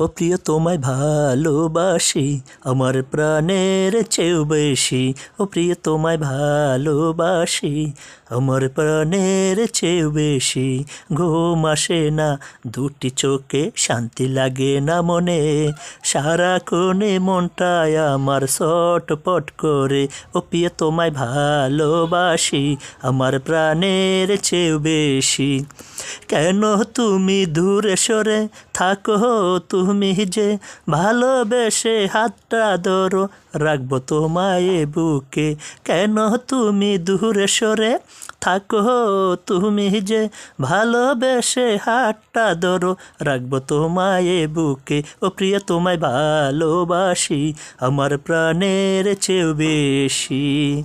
ও প্রিয় তোমায় ভালোবাসি আমার প্রাণের চেয়েও বেশি। ও প্রিয় তোমায় ভালোবাসি আমার প্রাণের চেয়েও বেশি। ঘুম আসে না দুটি চোখে, শান্তি লাগে না মনে, সারাক্ষণে মনটায় আমার ছটফট করে। ও প্রিয় তোমায় ভালোবাসি আমার প্রাণের চেয়েও বেশি। কেন তুমি দূরে সরে থাকো, তুমি যে ভালোবেসে হাতটা ধরো, রাখবো তোমায় বুকে। কেন তুমি দূরে সরে থাকো, তুমি যে ভালোবেসে হাতটা ধরো, রাখবো তোমায় বুকে। ও প্রিয় তোমায় ভালোবাসি আমার প্রাণের চেয়েও বেশি।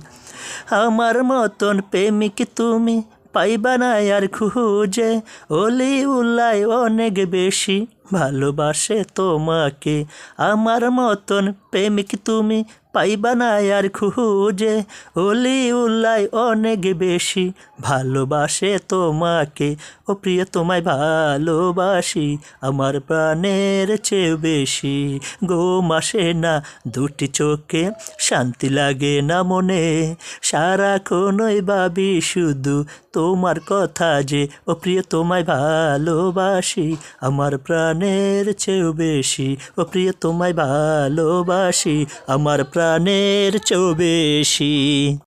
আমার মতন প্রেমিক তুমি পাইবা না আর খুঁজে, অলি উল্লায় অনেক বেশি ভালোবাসে তোমাকে। আমার মতন প্রেমিক তুমি পাইবা না আর খুঁজে, অলি উল্লায় অনেক বেশি ভালোবাসে তোমাকে। ও প্রিয় তোমায় ভালোবাসি আমার প্রাণের চেয়েও বেশি। ঘুম আসে না দুটি চোখে, শান্তি লাগে না মনে, সারাক্ষণই ভাবি শুধু তোমার কথা যে। ও প্রিয় তোমায় ভালোবাসি আমার প্রাণের চেয়েও বেশি। ও প্রিয় তোমায় ভালোবাসি আমার প্রাণের চেয়েও বেশি।